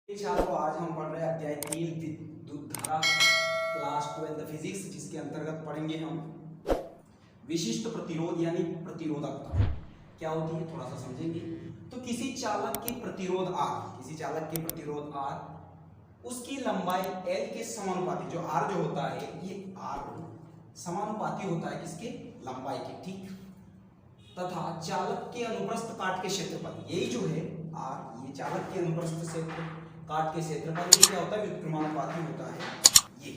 छात्रों, आज हम पढ़ रहे हैं अध्याय 3 विद्युत धारा क्लास 12 फिजिक्स, जिसके अंतर्गत पढ़ेंगे हम विशिष्ट प्रतिरोध यानी प्रतिरोधकता क्या होती है, थोड़ा सा समझेंगे। तो किसी चालक के प्रतिरोध R, उसकी लंबाई L के समानुपाती, जो R जो होता है ये R समानुपाती होता है किसके, लंबाई के, ठीक। तथा चालक के अनुप्रस्थ काट के क्षेत्रफल, यही जो है R, ये चालक के अनुप्रस्थ क्षेत्र काट के क्षेत्रफल, ये क्या होता है, व्युत्क्रमानुपाती होता है ये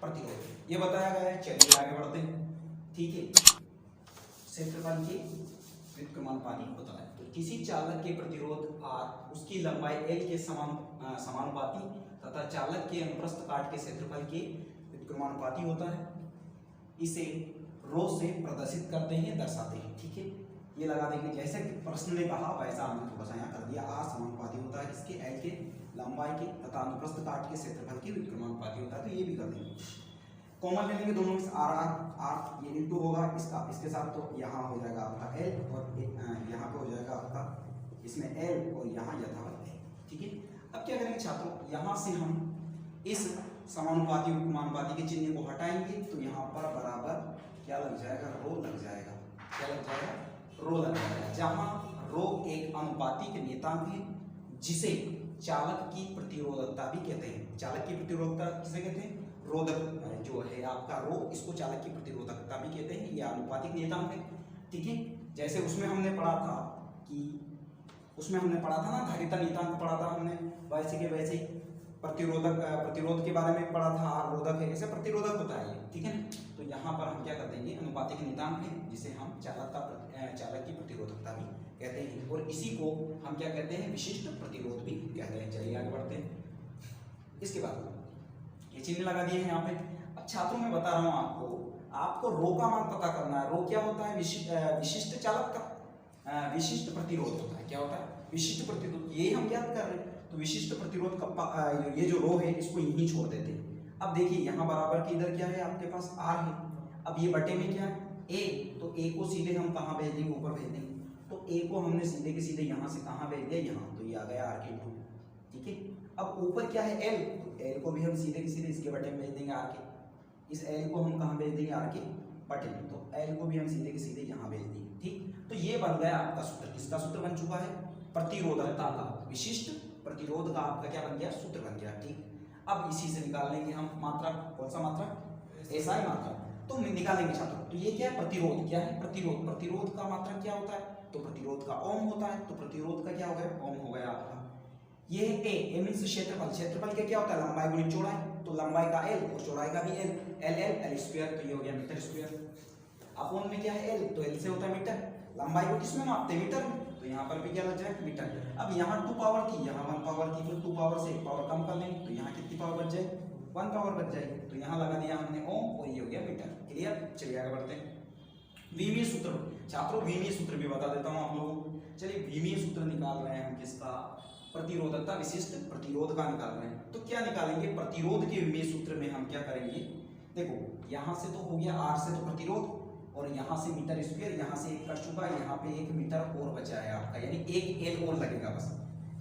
प्रतिरोध, ये बताया गया है। चलिए आगे बढ़ते हैं, ठीक है। क्षेत्रफल के व्युत्क्रमानुपाती होता है, तो किसी चालक के प्रतिरोध R उसकी लंबाई L के समानुपाती तथा चालक के अनुप्रस्थ काट के क्षेत्रफल के व्युत्क्रमानुपाती होता है। इसे रो से प्रदर्शित करते हैं, दर्शाते हैं, ठीक है। ये लगा देंगे, जैसे प्रश्न ने कहा वैसा हमने थोड़ा सा यहाँ कर दिया। R समानुपाती होता है इसके L के लंबाई के तथा अनुप्रस्थ काट के क्षेत्रफल के व्युत्क्रमानुपाती होता है, तो ये भी कर देंगे। कॉमन ले लेंगे दोनों में, R ये इंटू होगा इसका इसके साथ, तो यहाँ हो जाएगा आपका L और यहाँ पे हो जाएगा आपका इसमें L और यहाँ यथावत है, ठीक है। अब क्या करेंगे छात्रों, यहाँ से हम इस समानुपाती व्युत्क्रमानुपाती के चिन्ह को हटाएंगे, तो यहाँ पर बराबर क्या लग जाएगा, रो लग जाएगा। क्या लग जाएगा, रो लग जाएगा, जहाँ रो एक अनुपातिक नियतांक है जिसे चालक की प्रतिरोधकता भी कहते हैं। चालक की प्रतिरोधकता किसे कहते हैं, रोधक जो है आपका रो, इसको चालक की प्रतिरोधकता भी कहते हैं, ये अनुपातिक नियतांक है, ठीक है। जैसे उसमें हमने पढ़ा था ना, धारिता नियतांक पढ़ा था हमने, वैसे के वैसे प्रतिरोध के बारे में पढ़ा था, रोधक है, ऐसे प्रतिरोधक होता है ये, ठीक है। तो यहाँ पर हम क्या कर देंगे, अनुपातिक नियतांक है जिसे हम चालक की प्रतिरोधकता भी कहते हैं, और इसी को हम क्या कहते हैं, विशिष्ट प्रतिरोध भी कहते हैं। चलिए आगे बढ़ते हैं। इसके बाद ये चिन्ह लगा दिए हैं यहाँ पे। अब छात्रों मैं बता रहा हूँ आपको रो का मान पता करना है। रो क्या होता है, विशिष्ट चालक का विशिष्ट प्रतिरोध होता है। क्या होता है, विशिष्ट प्रतिरोध, ये हम ज्ञात कर रहे हैं। तो विशिष्ट प्रतिरोध का ये जो रो है इसको यहीं छोड़ देते हैं। अब देखिए यहाँ बराबर की इधर क्या है आपके पास R है, अब ये बटे में क्या है A, तो A को सीधे हम कहाँ भेज देंगे, ऊपर भेज देंगे। तो A को हमने सीधे के सीधे यहाँ से कहाँ भेज दिया, यहाँ, तो ये आ गया R के टू, ठीक है। अब ऊपर क्या है L, तो L को भी हम सीधे के सीधे इसके बटे में भेज देंगे R के, इस L को हम कहाँ भेज देंगे, R के बटे में, तो L को भी हम सीधे के सीधे यहाँ भेज देंगे, ठीक। तो ये बन गया आपका सूत्र, किसका सूत्र बन चुका है, प्रतिरोधकता का, विशिष्ट प्रतिरोध का आपका क्या बन गया, सूत्र बन गया, ठीक। अब इसी से निकाल लेंगे हम मात्रा, कौन सा मात्रा, ऐसा ही मात्रा, तो निकालेंगे छात्रों। तो ये क्या है, प्रतिरोध, क्या है, प्रतिरोध का मात्रा क्या होता है, तो प्रतिरोध का ओम होता है, तो प्रतिरोध का क्या हो गया, ओम हो गया आपका। ये है ए मींस क्षेत्रफल का क्या होता है, लंबाई गुणित चौड़ाई, तो लंबाई का L और चौड़ाई का भी L स्क्वायर, तो ये हो गया मीटर स्क्वायर। अपोन में क्या है L, तो L से होता है मीटर, लंबाई को किसमें मापते हैं, मीटर में, तो यहाँ पर भी क्या लग जाए, मीटर। अब यहाँ 2 पावर थी, यहाँ 1 पावर थी, तो 2 पावर से 1 पावर कम कर लेंगे, तो यहाँ कितनी पावर बच जाए, 1 पावर बच जाएगी, तो यहाँ लगा दिया हमने ओम, और ये हो गया मीटर। क्लियर, चलिए आगे बढ़ते हैं। विमीय सूत्र, छात्रों विमीय सूत्र भी बता देता हूँ आप लोगों को। चलिए विमीय सूत्र निकाल रहे हैं हम, किसका, प्रतिरोधकता विशिष्ट प्रतिरोध का निकाल रहे हैं। तो क्या निकालेंगे, प्रतिरोध के विमीय सूत्र में हम क्या करेंगे, देखो यहाँ से तो हो गया R से तो प्रतिरोध, और यहाँ से मीटर स्क्वायर, यहाँ से 1 कट चुका है, यहाँ पे 1 मीटर और बचा है आपका, यानी 1 L और लगेगा बस,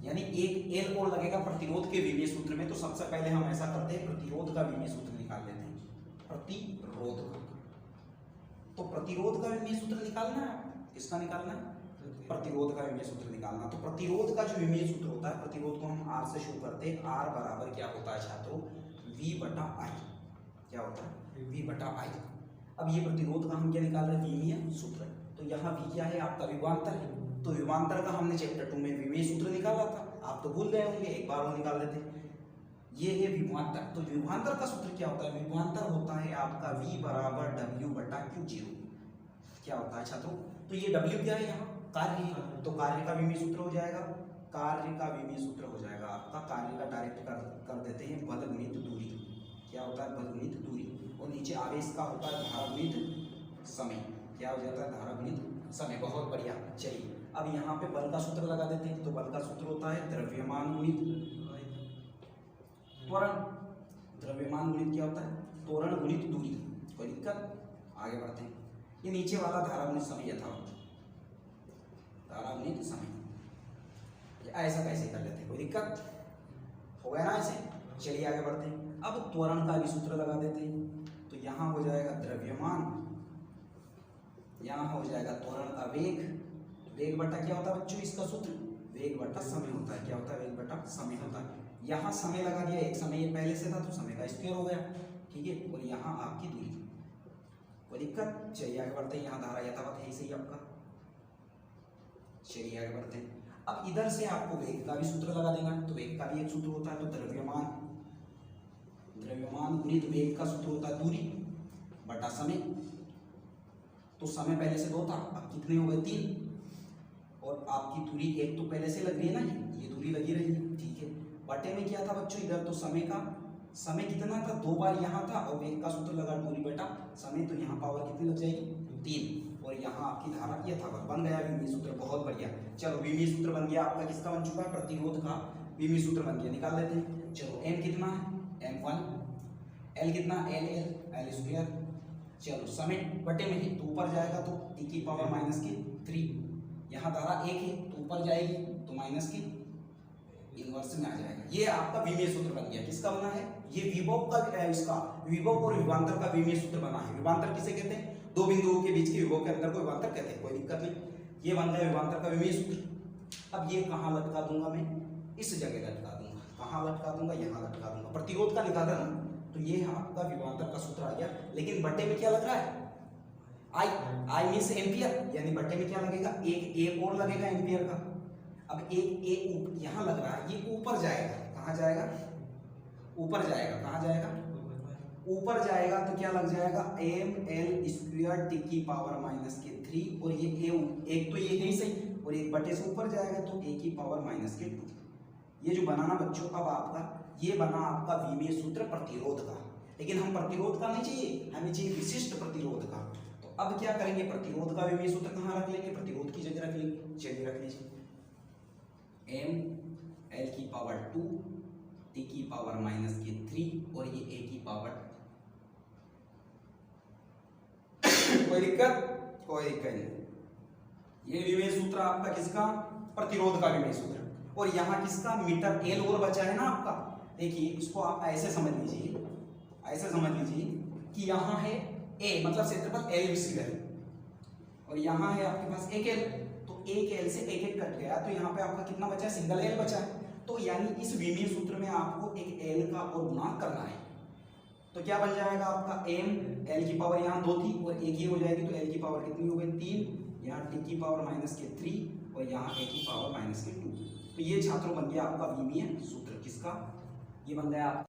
यानी 1 L और लगेगा प्रतिरोध के विमीय सूत्र में। तो सबसे पहले हम ऐसा करते हैं, प्रतिरोध का विमीय सूत्र निकाल लेते हैं, प्रतिरोध का। तो प्रतिरोध का विमीय सूत्र निकालना है, किसका निकालना है, प्रतिरोध का विमीय सूत्र निकालना। तो प्रतिरोध का जो विमीय सूत्र होता है, प्रतिरोध को हम R से शुरू करते हैं। R बराबर क्या होता है छात्रों, V/I, क्या होता है, V/I। अब ये प्रतिरोध का हम क्या निकाल रहे हैं, विमीय सूत्र, तो यहाँ V क्या है आपका, विभवांतर है, तो विभवांतर का हमने चैप्टर 2 में विमीय सूत्र निकाला था, आप तो भूल गए होंगे, एक बार वो निकाल लेते हैं। ये है विभवांतर, तो विभवांतर का सूत्र क्या होता है, विभवांतर होता है आपका V बराबर W/Q0। क्या होता है छात्रों, तो ये W क्या है, यहाँ कार्य है, तो कार्य का विमीय सूत्र हो जाएगा, कार्य का विमीय सूत्र हो जाएगा आपका, कार्य का डायरेक्ट कर देते हैं, बल गुणित दूरी। क्या होता है, बल गुणित दूरी, और नीचे आवेश का होता है धारा गुणित समय। क्या हो जाता है, धारा गुणित समय। बहुत बढ़िया, चलिए अब यहाँ पे बल का सूत्र लगा देते हैं। तो बल का सूत्र होता है द्रव्यमान गुणित त्वरण। द्रव्यमान गुणित क्या होता है, त्वरण गुणित दूरी। कोई दिक्कत, आगे बढ़ते हैं। ये नीचे वाला धारा गुणित समय यथावत, धारा गुणित समय, ऐसा कैसे कर लेते हैं, कोई दिक्कत। गया ना ऐसे। चलिए आगे बढ़ते हैं। अब त्वरण का भी सूत्र लगा देते हैं। तो यहाँ हो जाएगा द्रव्यमान, यहाँ हो जाएगा त्वरण का वेग। वेग बटा क्या होता है बच्चों इसका सूत्र? वेग बटा समय होता है। क्या होता है? वेग बटा समय होता है। यहाँ समय लगा दिया, एक समय ये पहले से था तो समय का स्क्वायर हो गया, ठीक है। और यहाँ आपकी दूरी, कोई दिक्कत? चलिए आगे बढ़ते हैं। यहाँ धारा यथावत है सही आपका। चलिए आगे बढ़ते हैं। अब इधर से आपको वेग का भी सूत्र लगा देना। तो वेग का भी एक सूत्र होता है, तो द्रव्यमान, द्रव्यमान गुणित वेग का सूत्र होता है दूरी बटा समय। तो समय पहले से 2 था, अब कितने हो गए? 3। और आपकी दूरी एक तो पहले से लग रही है ना, ये दूरी लगी रही है, ठीक है। बटे में क्या था बच्चों इधर? तो समय का, समय कितना था? 2 बार यहाँ था, और वेग का सूत्र लगा दूरी बटा समय, तो यहाँ पावर कितनी लग जाएगी? 3। और यहाँ आपकी धारा यथावत बन गया विमीय सूत्र। बहुत बढ़िया। चलो विमीय सूत्र बन गया आपका। किसका बन चुका है? प्रतिरोध का विमीय सूत्र बन गया। निकाल लेते हैं। चलो m कितना है? m1। l कितना? l square. चलो समय बटे में है तो ऊपर जाएगा तो e की पावर माइनस के 3। यहाँ धारा 1 है तो ऊपर जाएगी तो माइनस के इनवर्स में आ जाएगा। ये आपका विमीय सूत्र बन गया। किसका बना है? ये विभव का, इसका विभव और विभवांतर का विमीय सूत्र बना है। विभवांतर किसे कहते हैं? 2 बिंदुओं के बीच के विभव के अंतर को विभवांतर कहते हैं। कोई दिक्कत नहीं। ये बन गया विभवांतर का विमीय सूत्र। अब ये कहाँ लटका दूंगा मैं? इस जगह लटका दूंगा। कहाँ लटका दूंगा? यहाँ लटका दूंगा। प्रतिरोध का निकाला ना, तो ये आपका विभवांतर का सूत्र आ गया। लेकिन बटे में क्या लग रहा है? आई मीन्स एम्पियर, यानी बटे में क्या लगेगा? एक और लगेगा एम्पियर का। अब एक यहाँ लग रहा है, ये ऊपर जाएगा। कहाँ जाएगा? ऊपर जाएगा। कहाँ जाएगा? ऊपर जाएगा। तो क्या लग जाएगा? ml स्क्वायर टी की पावर माइनस के 3। और ये एक तो ये नहीं सही, और एक बटे से ऊपर जाएगा तो a की पावर माइनस के 2। ये जो बनाना बच्चों अब आपका, ये बना आपका विमीय सूत्र प्रतिरोध का। लेकिन हम प्रतिरोध का नहीं चाहिए, हमें चाहिए विशिष्ट प्रतिरोध का। तो अब क्या करेंगे? प्रतिरोध का विमीय सूत्र कहाँ रख लेंगे? प्रतिरोध की जगह रख लेंगे। चलिए रख लीजिए। ml की पावर 2 t की पावर माइनस के 3 और ये a की पावर। कोई दिक्कत? कोई दिक्कत नहीं। ये विमीय सूत्र आपका किसका? प्रतिरोध का विमीय सूत्र। और यहाँ किसका? मीटर एल और बचा है ना आपका। देखिए इसको आप ऐसे समझ लीजिए, ऐसे समझ लीजिए कि यहाँ है ए, मतलब क्षेत्रफल एल स्क्वायर, और यहाँ है आपके पास 1 एल। तो 1 एल से 1 कट गया, तो यहाँ पे आपका कितना बचा है? सिंगल एल बचा है। तो यानी इस विमीय सूत्र में आपको एक एल का और गुणा करना है। तो क्या बन जाएगा आपका? m, l की पावर यहाँ 2 थी और 1 ही हो जाएगी, तो l की पावर कितनी हो गई? 3। यहाँ t की पावर माइनस के 3 और यहाँ a की पावर माइनस के 2। तो ये छात्रों बन गया आपका विमीय सूत्र। किसका? ये बन गया आप